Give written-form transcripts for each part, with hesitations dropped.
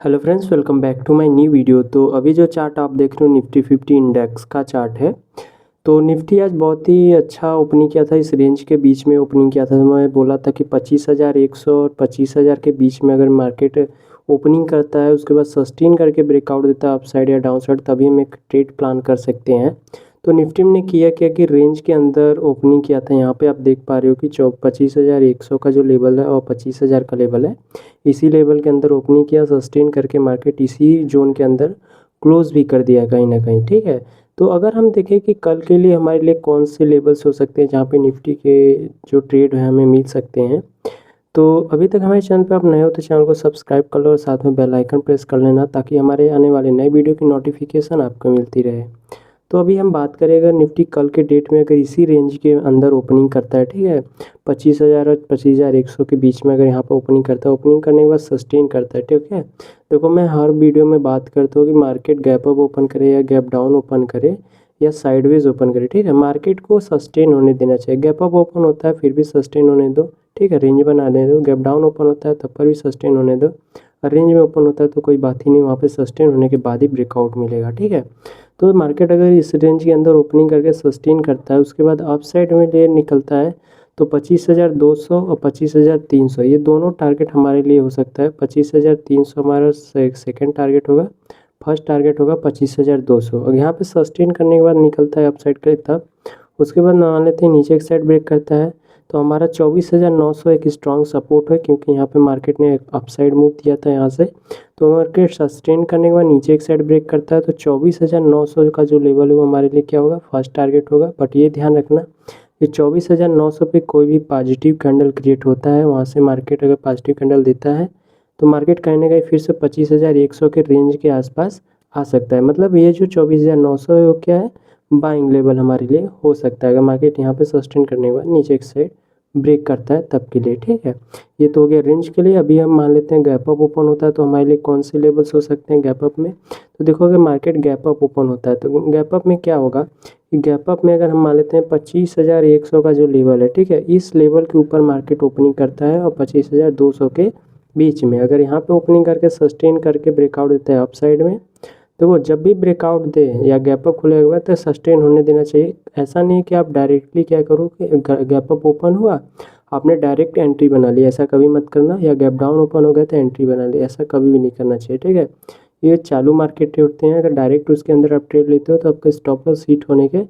Hello friends, welcome back to my new video. तो अभी जो चार्ट आप देख रहे हो निफ्टी 50 इंडेक्स का चार्ट है। तो निफ्टी आज बहुत ही अच्छा ओपनिंग किया था, इस रेंज के बीच में ओपनिंग किया था। मैं बोला था कि 25,100 और 25,000 के बीच में अगर मार्केट ओपनिंग करता है, उसके बाद सस्टेन करके ब्रेकआउट देता है अपसाइड या डाउन साइड, तभी हम एक ट्रेड प्लान कर सकते हैं। तो निफ्टी ने किया क्या कि रेंज के अंदर ओपनिंग किया था। यहाँ पे आप देख पा रहे हो कि 25,100 का जो लेवल है और 25,000 का लेवल है, इसी लेवल के अंदर ओपनिंग किया, सस्टेन करके मार्केट इसी जोन के अंदर क्लोज भी कर दिया कहीं ना कहीं। ठीक है, तो अगर हम देखें कि कल के लिए हमारे लिए कौन से लेवल्स हो सकते हैं जहाँ पे निफ्टी के जो ट्रेड है हमें मिल सकते हैं। तो अभी तक हमारे चैनल पे आप नए हो तो चैनल को सब्सक्राइब कर लो और साथ में बेल आइकन प्रेस कर लेना, ताकि हमारे आने वाले नए वीडियो की नोटिफिकेशन आपको मिलती रहे। तो अभी हम बात करें, अगर निफ्टी कल के डेट में अगर इसी रेंज के अंदर ओपनिंग करता है, ठीक है, 25,000 और 25,100 के बीच में अगर यहाँ पर ओपनिंग करता है, ओपनिंग करने के बाद सस्टेन करता है, ठीक है। देखो, मैं हर वीडियो में बात करता हूँ कि मार्केट गैप अप ओपन करे या गैप डाउन ओपन करे या साइडवेज ओपन करे, ठीक है, मार्केट को सस्टेन होने देना चाहिए। गैप अप ओपन होता है फिर भी सस्टेन होने दो, ठीक है, रेंज बनाने दो। गैप डाउन ओपन होता है तब पर भी सस्टेन होने दो, और रेंज में ओपन होता है तो कोई बात ही नहीं, वहाँ पे सस्टेन होने के बाद ही ब्रेकआउट मिलेगा, ठीक है। तो मार्केट अगर इस रेंज के अंदर ओपनिंग करके सस्टेन करता है, उसके बाद अप साइड में ले निकलता है, तो 25,200 और 25,300 ये दोनों टारगेट हमारे लिए हो सकता है। 25,300 हमारा सेकेंड टारगेट होगा, फर्स्ट टारगेट होगा 25,200। और यहाँ पे सस्टेन करने के बाद निकलता है अप साइड के लिए, तब उसके बाद मान लेते हैं नीचे एक साइड ब्रेक करता है, तो हमारा 24,900 एक स्ट्रॉन्ग सपोर्ट है, क्योंकि यहाँ पे मार्केट ने अप साइड मूव दिया था यहाँ से। तो मार्केट सस्टेन करने के बाद नीचे एक साइड ब्रेक करता है, तो 24,900 का जो लेवल है वो हमारे लिए क्या होगा, फर्स्ट टारगेट होगा। बट ये ध्यान रखना कि 24,900 पे कोई भी पॉजिटिव कैंडल क्रिएट होता है, वहाँ से मार्केट अगर पॉजिटिव कैंडल देता है तो मार्केट कहीं ना कहीं फिर से 25,100 के रेंज के आसपास आ सकता है। मतलब ये जो 24,900 है वो क्या है, बाइंग लेवल हमारे लिए हो सकता है, अगर मार्केट यहाँ पे सस्टेन करने के बाद नीचे एक साइड ब्रेक करता है तब के लिए, ठीक है। ये तो हो गया रेंज के लिए। अभी हम मान लेते हैं गैप अप ओपन होता है तो हमारे लिए कौन से लेवल्स हो सकते हैं गैप अप में। तो देखो, अगर मार्केट गैप अप ओपन होता है तो गैप अप में क्या होगा कि गैप अप में अगर हम मान लेते हैं 25,100 का जो लेवल है, ठीक है, इस लेवल के ऊपर मार्केट ओपनिंग करता है और 25,200 के बीच में अगर यहाँ पे ओपनिंग करके सस्टेन करके ब्रेकआउट देता है अप साइड में, तो वो जब भी ब्रेकआउट दे या गैप अप खुलेगा हुआ तो सस्टेन होने देना चाहिए। ऐसा नहीं कि आप डायरेक्टली क्या करो कि गैप अप ओपन हुआ आपने डायरेक्ट एंट्री बना ली, ऐसा कभी मत करना। या गैप डाउन ओपन हो गया तो एंट्री बना ली, ऐसा कभी भी नहीं करना चाहिए, ठीक है। ये चालू मार्केट ट्रेड होते हैं, अगर डायरेक्ट उसके अंदर आप ट्रेड लेते हो तो आपका स्टॉप लॉस हिट होने के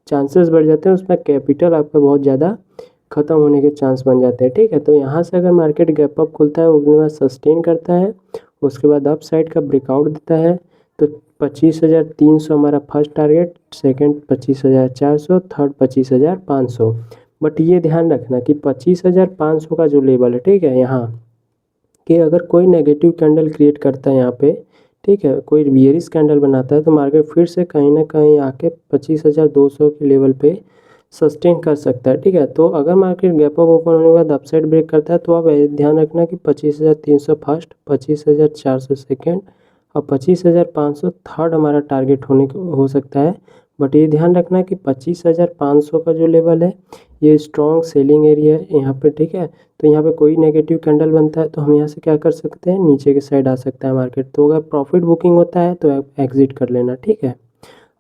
चांसेस बढ़ जाते हैं, उसमें कैपिटल आपका बहुत ज़्यादा ख़त्म होने के चांस बन जाते हैं, ठीक है। तो यहाँ से अगर मार्केट गैप अप खुलता है, उसके बाद सस्टेन करता है, उसके बाद अप साइड का ब्रेकआउट देता है, तो 25,300 हमारा first target, second 25,400, third 25,500। But ये ध्यान रखना कि 25,500 का जो लेवल है, ठीक है, यहाँ कि अगर कोई नेगेटिव कैंडल क्रिएट करता है यहाँ पे, ठीक है, कोई बियरिश कैंडल बनाता है, तो मार्केट फिर से कहीं ना कहीं आके 25,200 के लेवल पे सस्टेन कर सकता है, ठीक है। तो अगर मार्केट गैप अप ओपन होने के बाद अपसाइड ब्रेक करता है तो आप ध्यान रखना कि 25,300 फर्स्ट, 25,400 सेकेंड और 25,500 थर्ड हमारा टारगेट होने हो सकता है। बट ये ध्यान रखना कि 25,500 का जो लेवल है ये स्ट्रॉन्ग सेलिंग एरिया है यहाँ पे, ठीक है। तो यहाँ पे कोई नेगेटिव कैंडल बनता है तो हम यहाँ से क्या कर सकते हैं, नीचे के साइड आ सकता है मार्केट। तो अगर प्रॉफिट बुकिंग होता है तो एग्जिट कर लेना, ठीक है।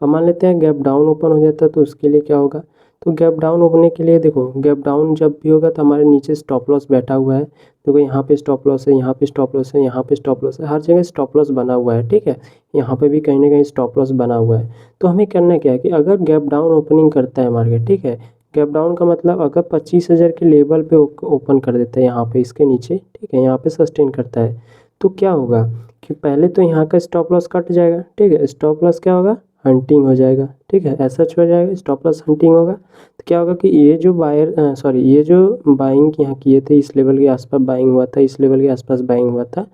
अब मान लेते हैं गैप डाउन ओपन हो जाता है, तो उसके लिए क्या होगा। तो गैप डाउन होने के लिए देखो, गैप डाउन जब भी होगा तो हमारे नीचे स्टॉप लॉस बैठा हुआ है। देखो, यहाँ पे स्टॉप लॉस है, यहाँ पे स्टॉप लॉस है, यहाँ पे स्टॉप लॉस है, हर जगह स्टॉप लॉस बना हुआ है, ठीक है। यहाँ पे भी कहीं ना कहीं स्टॉप लॉस बना हुआ है। तो हमें करना क्या है कि अगर गैप डाउन ओपनिंग करता है मार्केट, ठीक है, गैप डाउन का मतलब अगर 25,000 के लेवल पे ओपन कर देता है यहाँ पे इसके नीचे, ठीक है, यहाँ पे सस्टेन करता है, तो क्या होगा कि पहले तो यहाँ का स्टॉप लॉस कट जाएगा, ठीक है। स्टॉप लॉस क्या होगा, हंटिंग हो जाएगा, ठीक है, ऐसा हो जाएगा, स्टॉप लॉस हंटिंग होगा। तो क्या होगा कि ये जो ये जो बाइंग यहाँ किए थे, इस लेवल के आसपास बाइंग हुआ था, इस लेवल के आसपास बाइंग हुआ था,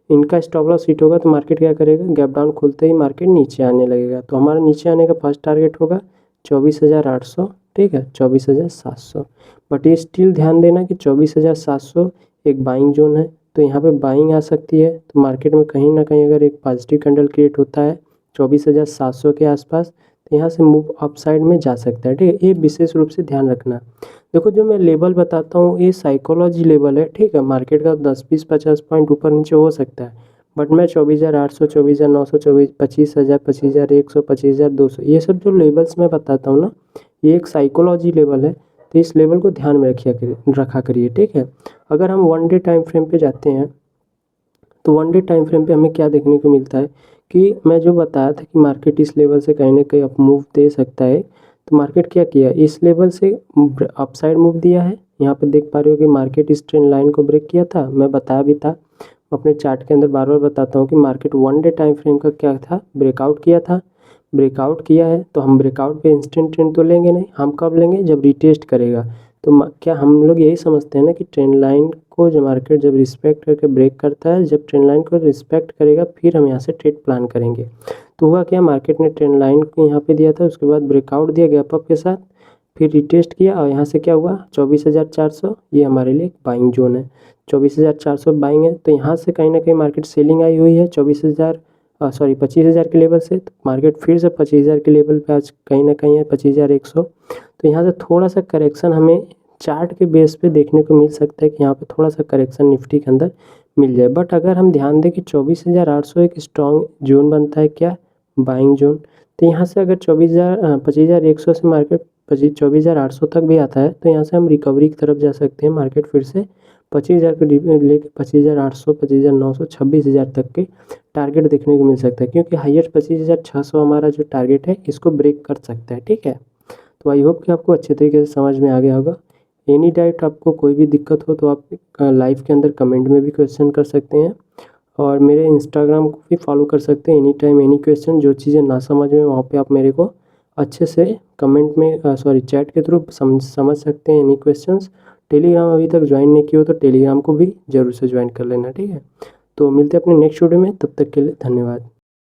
इनका स्टॉप लॉस हिट होगा तो मार्केट क्या करेगा, गैप डाउन खुलते ही मार्केट नीचे आने लगेगा। तो हमारा नीचे आने का फर्स्ट टारगेट होगा 24,800, ठीक है, 24,700। बट ये स्टिल ध्यान देना कि 24,700 एक बाइंग जोन है, तो यहाँ पे बाइंग आ सकती है। तो मार्केट में कहीं ना कहीं अगर एक पॉजिटिव कैंडल क्रिएट होता है 24,700 के आसपास, तो यहाँ से मूव अप साइड में जा सकता है, ठीक है। ये विशेष रूप से ध्यान रखना। देखो, जो मैं लेवल बताता हूँ ये साइकोलॉजी लेवल है, ठीक है, मार्केट का 10, 20, 50 पॉइंट ऊपर नीचे हो सकता है, बट मैं 24,800, 24,900, 25,000, 25,100, 25,200 ये सब जो लेवल्स मैं बताता हूँ ना, ये एक साइकोलॉजी लेवल है। तो इस लेवल को ध्यान में रखा करिए, ठीक है। अगर हम 1 डे टाइम फ्रेम पे जाते हैं तो 1 डे टाइम फ्रेम पे हमें क्या देखने को मिलता है कि मैं जो बताया था कि मार्केट इस लेवल से कहीं ना कहीं अप मूव दे सकता है। तो मार्केट क्या किया, इस लेवल से अपसाइड मूव दिया है। यहाँ पे देख पा रहे हो कि मार्केट इस ट्रेंड लाइन को ब्रेक किया था, मैं बताया भी था। अपने चार्ट के अंदर बार बार बताता हूँ कि मार्केट 1 डे टाइम फ्रेम का क्या था, ब्रेकआउट किया था। ब्रेकआउट किया है तो हम ब्रेकआउट पे इंस्टेंट ट्रेंड तो लेंगे नहीं, हम कब लेंगे, जब रिटेस्ट करेगा। तो क्या हम लोग यही समझते हैं ना कि ट्रेंड लाइन को जो मार्केट जब रिस्पेक्ट करके ब्रेक करता है, जब ट्रेंड लाइन को रिस्पेक्ट करेगा फिर हम यहाँ से ट्रेड प्लान करेंगे। तो हुआ क्या, मार्केट ने ट्रेंड लाइन को यहाँ पे दिया था, उसके बाद ब्रेकआउट दिया गैप अप के साथ, फिर रिटेस्ट किया और यहाँ से क्या हुआ 24,400, ये हमारे लिए बाइंग जोन है। 24,400 बाइंग है, तो यहाँ से कहीं ना कहीं मार्केट सेलिंग आई हुई है 25,000 के लेवल से। तो मार्केट फिर से 25,000 के लेवल पे आज कहीं ना कहीं है 25,100। तो यहाँ से थोड़ा सा करेक्शन हमें चार्ट के बेस पे देखने को मिल सकता है कि यहाँ पे थोड़ा सा करेक्शन निफ्टी के अंदर मिल जाए। बट अगर हम ध्यान दें कि 24,800 एक स्ट्रॉन्ग जोन बनता है, क्या, बाइंग जोन। तो यहाँ से अगर 25,100 से मार्केट 24,800 तक भी आता है तो यहाँ से हम रिकवरी की तरफ जा सकते हैं। मार्केट फिर से 25,000 के लेके 25,800, 25,900, 26,000 तक के टारगेट देखने को मिल सकता है, क्योंकि हाईएस्ट 25,600 हमारा जो टारगेट है इसको ब्रेक कर सकता है, ठीक है। तो आई होप कि आपको अच्छे तरीके से समझ में आ गया होगा। एनी डाउट आपको कोई भी दिक्कत हो तो आप लाइव के अंदर कमेंट में भी क्वेश्चन कर सकते हैं, और मेरे इंस्टाग्राम को भी फॉलो कर सकते हैं। एनी टाइम एनी क्वेश्चन, जो चीज़ें ना समझ में वहाँ पे आप मेरे को अच्छे से कमेंट में चैट के थ्रू समझ सकते हैं एनी क्वेश्चंस। टेलीग्राम अभी तक ज्वाइन नहीं किया हो तो टेलीग्राम को भी ज़रूर से ज्वाइन कर लेना, ठीक है। तो मिलते हैं अपने नेक्स्ट वीडियो में, तब तक के लिए धन्यवाद।